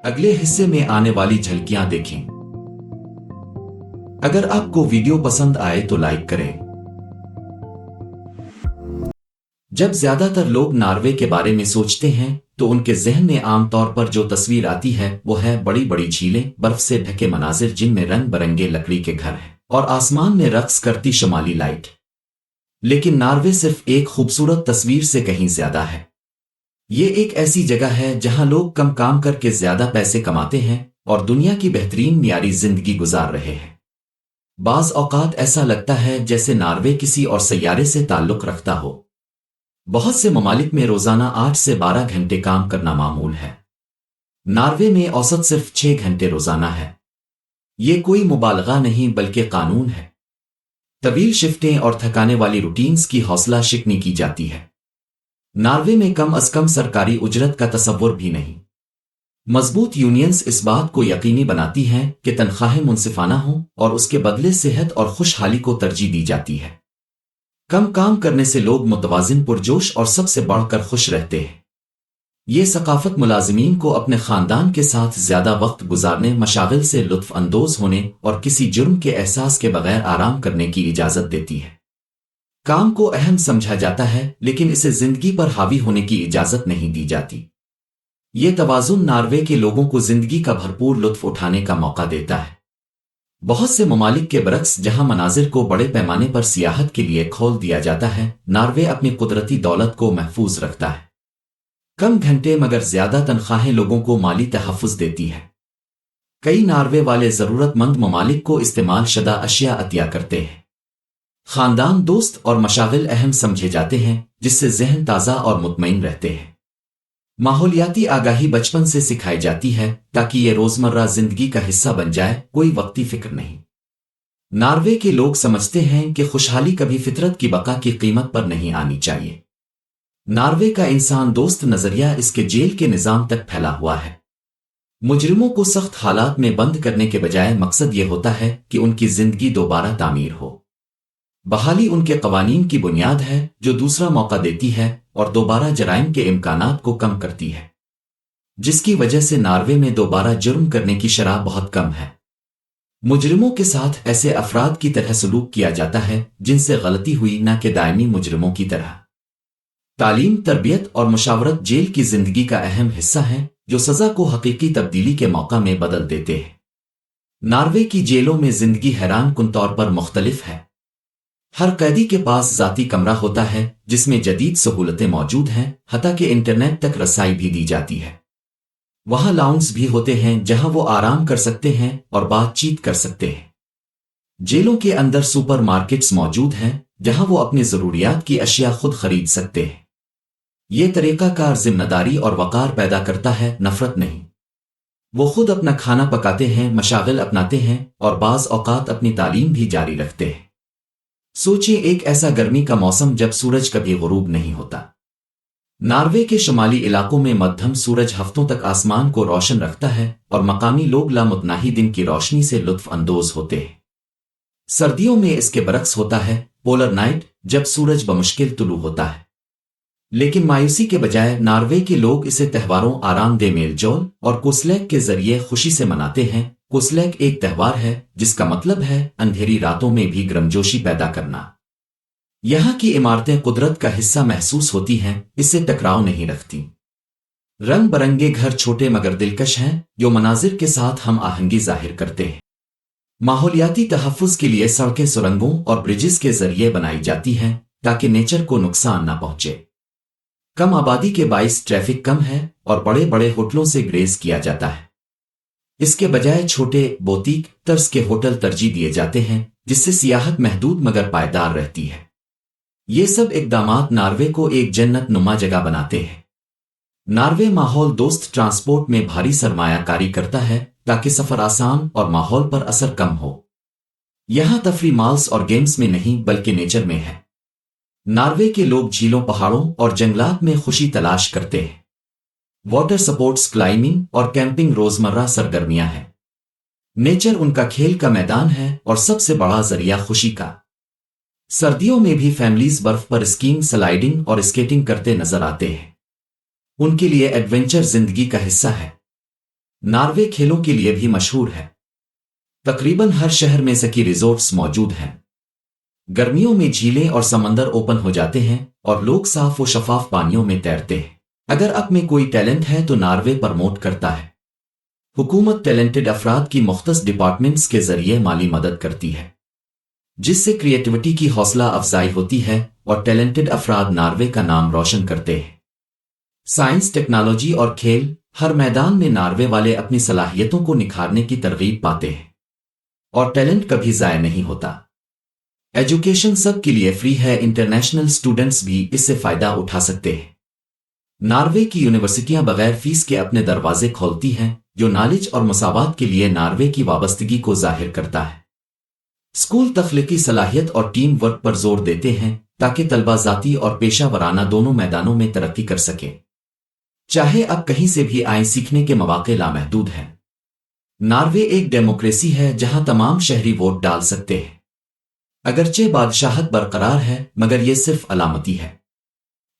अगले हिस्से में आने वाली झलकियां देखें। अगर आपको वीडियो पसंद आए तो लाइक करें। जब ज्यादातर लोग नॉर्वे के बारे में सोचते हैं तो उनके जहन में आमतौर पर जो तस्वीर आती है वो है बड़ी बड़ी झीलें, बर्फ से ढके मनाजिर जिनमें रंग बरंगे लकड़ी के घर हैं और आसमान में रक्स करती शमाली लाइट। लेकिन नॉर्वे सिर्फ एक खूबसूरत तस्वीर से कहीं ज्यादा है। ये एक ऐसी जगह है जहां लोग कम काम करके ज्यादा पैसे कमाते हैं और दुनिया की बेहतरीन मियारी जिंदगी गुजार रहे हैं। बाज औकात ऐसा लगता है जैसे नॉर्वे किसी और सैयारे से ताल्लुक रखता हो। बहुत से ममालिक में रोजाना 8 से 12 घंटे काम करना मामूल है। नॉर्वे में औसत सिर्फ 6 घंटे रोजाना है। ये कोई मुबालगा नहीं बल्कि कानून है। तवील शिफ्टें और थकाने वाली रूटीन्स की हौसला शिकनी की जाती है। नॉर्वे में कम अज कम सरकारी उजरत का तसव्वुर भी नहीं। मजबूत यूनियंस इस बात को यकीनी बनाती हैं कि तनख्वाहें मुनसिफाना हों और उसके बदले सेहत और खुशहाली को तरजीह दी जाती है। कम काम करने से लोग मुतवाजिन, पुरजोश और सबसे बढ़कर खुश रहते हैं। ये सकाफत मुलाजिमीन को अपने खानदान के साथ ज्यादा वक्त गुजारने, मशागिल से लुत्फ अंदोज होने और किसी जुर्म के एहसास के बगैर आराम करने की इजाजत देती है। काम को अहम समझा जाता है लेकिन इसे जिंदगी पर हावी होने की इजाजत नहीं दी जाती। ये तवाजुन नॉर्वे के लोगों को जिंदगी का भरपूर लुत्फ उठाने का मौका देता है। बहुत से ममालिक के बरक्स जहां मनाजिर को बड़े पैमाने पर सियाहत के लिए खोल दिया जाता है, नॉर्वे अपनी कुदरती दौलत को महफूज रखता है। कम घंटे मगर ज्यादा तनख्वाहें लोगों को माली तहफ़्फ़ुज़ देती है। कई नॉर्वे वाले जरूरतमंद ममालिक को इस्तेमाल शुदा अशिया अतिया करते हैं। खानदान, दोस्त और मशागिल अहम समझे जाते हैं जिससे जहन ताज़ा और मुतमईन रहते हैं। माहौलियाती आगाही बचपन से सिखाई जाती है ताकि ये रोजमर्रा जिंदगी का हिस्सा बन जाए, कोई वक्ती फिक्र नहीं। नॉर्वे के लोग समझते हैं कि खुशहाली कभी फितरत की बका की कीमत पर नहीं आनी चाहिए। नॉर्वे का इंसान दोस्त नजरिया इसके जेल के निजाम तक फैला हुआ है। मुजरिमों को सख्त हालात में बंद करने के बजाय मकसद ये होता है कि उनकी जिंदगी दोबारा तामीर हो। बहाली उनके कवानीन की बुनियाद है जो दूसरा मौका देती है और दोबारा जराइम के इम्कानात को कम करती है, जिसकी वजह से नॉर्वे में दोबारा जुर्म करने की शरह बहुत कम है। मुजरिमों के साथ ऐसे अफराद की तरह सलूक किया जाता है जिनसे गलती हुई, न कि दायमी मुजरिमों की तरह। तालीम, तरबियत और मुशावरत जेल की जिंदगी का अहम हिस्सा है जो सजा को हकीकी तब्दीली के मौका में बदल देते हैं। नॉर्वे की जेलों में जिंदगी हैरान कुन तौर पर मुख्तलिफ है। हर कैदी के पास जाती कमरा होता है जिसमें जदीद सहूलतें मौजूद हैं, हत्ता कि इंटरनेट तक रसाई भी दी जाती है। वहां लाउंज भी होते हैं जहां वो आराम कर सकते हैं और बातचीत कर सकते हैं। जेलों के अंदर सुपरमार्केट्स मौजूद हैं जहां वो अपनी जरूरियात की अशिया खुद खरीद सकते हैं। ये तरीकाकार जिम्मेदारी और वकार पैदा करता है, नफरत नहीं। वो खुद अपना खाना पकाते हैं, मशागिल अपनाते हैं और बाज औकात अपनी तालीम भी जारी रखते हैं। सोचिए एक ऐसा गर्मी का मौसम जब सूरज कभी गुरूब नहीं होता। नॉर्वे के शुमाली इलाकों में मध्यम सूरज हफ्तों तक आसमान को रोशन रखता है और मकामी लोग लामुतनाही दिन की रोशनी से लुत्फ अंदोज होते हैं। सर्दियों में इसके बरक्स होता है, पोलर नाइट, जब सूरज बमुश्किल तुलू होता है। लेकिन मायूसी के बजाय नॉर्वे के लोग इसे त्योहारों, आरामदेह मेलजोल और कोसलैक के जरिए खुशी से मनाते हैं। कोसलैक एक त्यौहार है जिसका मतलब है अंधेरी रातों में भी गर्मजोशी पैदा करना। यहाँ की इमारतें कुदरत का हिस्सा महसूस होती हैं, इससे टकराव नहीं रखती। रंग बरंगे घर छोटे मगर दिलकश हैं जो मनाजिर के साथ हम आहंगी जाहिर करते हैं। माहौलियाती तहफ़्फ़ुज़ के लिए सड़कें सुरंगों और ब्रिजेस के जरिए बनाई जाती हैं ताकि नेचर को नुकसान न पहुंचे। कम आबादी के बाइस ट्रैफिक कम है और बड़े बड़े होटलों से ग्रेज किया जाता है। इसके बजाय छोटे बोतीक तर्ज के होटल तरजीह दिए जाते हैं जिससे सियाहत महदूद मगर पायदार रहती है। ये सब इक़दामात नॉर्वे को एक जन्नत नुमा जगह बनाते हैं। नॉर्वे माहौल दोस्त ट्रांसपोर्ट में भारी सरमायाकारी करता है ताकि सफर आसान और माहौल पर असर कम हो। यहाँ तफरी मॉल्स और गेम्स में नहीं बल्कि नेचर में है। नॉर्वे के लोग झीलों, पहाड़ों और जंगलात में खुशी तलाश करते हैं। वाटर स्पोर्ट्स, क्लाइंबिंग और कैंपिंग रोजमर्रा सरगर्मियां हैं। नेचर उनका खेल का मैदान है और सबसे बड़ा जरिया खुशी का। सर्दियों में भी फैमिलीज बर्फ पर स्कीइंग, स्लाइडिंग और स्केटिंग करते नजर आते हैं। उनके लिए एडवेंचर जिंदगी का हिस्सा है। ناروے کھیلوں کے لیے بھی مشہور ہے۔ تقریباً ہر شہر میں سکی ریزورٹس موجود ہیں۔ گرمیوں میں جھیلیں اور سمندر اوپن ہو جاتے ہیں اور لوگ صاف و شفاف پانیوں میں تیرتے ہیں۔ اگر آپ میں کوئی ٹیلنٹ ہے تو ناروے پرموٹ کرتا ہے۔ حکومت ٹیلنٹڈ افراد کی مختص ڈپارٹمنٹس کے ذریعے مالی مدد کرتی ہے، جس سے کریٹیوٹی کی حوصلہ افزائی ہوتی ہے اور ٹیلنٹڈ افراد ناروے کا نام روشن کرتے ہیں۔ سائنس، ٹیکنالوجی اور کھیل، ہر میدان میں ناروے والے اپنی صلاحیتوں کو نکھارنے کی ترغیب پاتے ہیں، اور ٹیلنٹ کبھی ضائع نہیں ہوتا۔ ایجوکیشن سب کے لیے فری ہے، انٹرنیشنل اسٹوڈنٹس بھی اس سے فائدہ اٹھا سکتے ہیں۔ ناروے کی یونیورسٹیاں بغیر فیس کے اپنے دروازے کھولتی ہیں، جو نالج اور مساوات کے لیے ناروے کی وابستگی کو ظاہر کرتا ہے۔ اسکول تخلیقی صلاحیت اور ٹیم ورک پر زور دیتے ہیں تاکہ طلبہ ذاتی اور پیشہ ورانہ دونوں میدانوں میں ترقی کر سکیں۔ چاہے اب کہیں سے بھی آئیں، سیکھنے کے مواقع لامحدود ہیں۔ ناروے ایک ڈیموکریسی ہے جہاں تمام شہری ووٹ ڈال سکتے ہیں۔ اگرچہ بادشاہت برقرار ہے، مگر یہ صرف علامتی ہے۔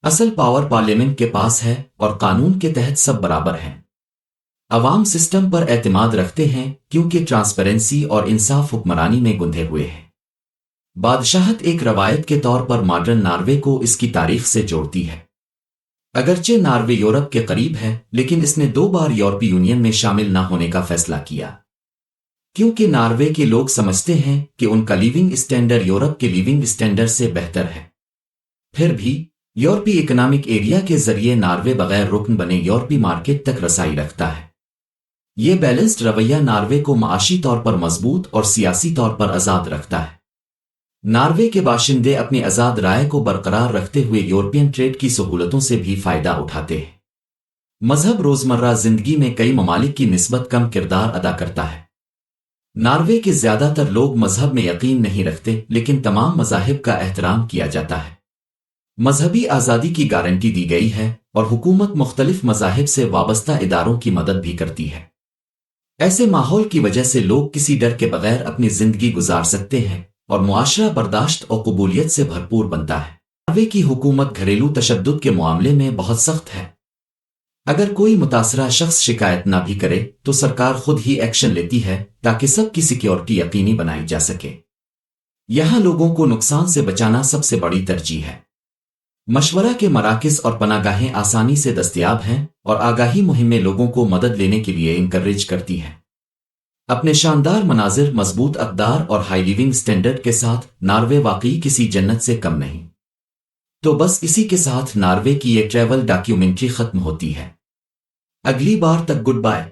اصل پاور پارلیمنٹ کے پاس ہے اور قانون کے تحت سب برابر ہیں۔ عوام سسٹم پر اعتماد رکھتے ہیں کیونکہ ٹرانسپیرنسی اور انصاف حکمرانی میں گندھے ہوئے ہیں۔ بادشاہت ایک روایت کے طور پر ماڈرن ناروے کو اس کی تاریخ سے جوڑتی ہے۔ اگرچہ ناروے یورپ کے قریب ہے، لیکن اس نے 2 بار یورپی یونین میں شامل نہ ہونے کا فیصلہ کیا، کیونکہ ناروے کے لوگ سمجھتے ہیں کہ ان کا لیونگ اسٹینڈرڈ یورپ کے لیونگ اسٹینڈرڈ سے بہتر ہے۔ پھر بھی یورپی اکنامک ایریا کے ذریعے ناروے بغیر رکن بنے یورپی مارکیٹ تک رسائی رکھتا ہے۔ یہ بیلنسڈ رویہ ناروے کو معاشی طور پر مضبوط اور سیاسی طور پر آزاد رکھتا ہے۔ ناروے کے باشندے اپنی آزاد رائے کو برقرار رکھتے ہوئے یورپین ٹریڈ کی سہولتوں سے بھی فائدہ اٹھاتے ہیں۔ مذہب روزمرہ زندگی میں کئی ممالک کی نسبت کم کردار ادا کرتا ہے۔ ناروے کے زیادہ تر لوگ مذہب میں یقین نہیں رکھتے، لیکن تمام مذاہب کا احترام کیا جاتا ہے۔ مذہبی آزادی کی گارنٹی دی گئی ہے اور حکومت مختلف مذاہب سے وابستہ اداروں کی مدد بھی کرتی ہے۔ ایسے ماحول کی وجہ سے لوگ کسی ڈر کے بغیر اپنی زندگی گزار سکتے ہیں اور معاشرہ برداشت اور قبولیت سے بھرپور بنتا ہے۔ ناروے کی حکومت گھریلو تشدد کے معاملے میں بہت سخت ہے۔ اگر کوئی متاثرہ شخص شکایت نہ بھی کرے تو سرکار خود ہی ایکشن لیتی ہے تاکہ سب کی سیکیورٹی یقینی بنائی جا سکے۔ یہاں لوگوں کو نقصان سے بچانا سب سے بڑی ترجیح ہے۔ مشورہ کے مراکز اور پناہ گاہیں آسانی سے دستیاب ہیں اور آگاہی مہمیں لوگوں کو مدد لینے کے لیے انکریج کرتی ہیں۔ اپنے شاندار مناظر، مضبوط اقدار اور ہائی لیونگ سٹینڈرڈ کے ساتھ ناروے واقعی کسی جنت سے کم نہیں۔ تو بس اسی کے ساتھ ناروے کی یہ ٹریول ڈاکیومنٹری ختم ہوتی ہے۔ اگلی بار تک گڈ بائے۔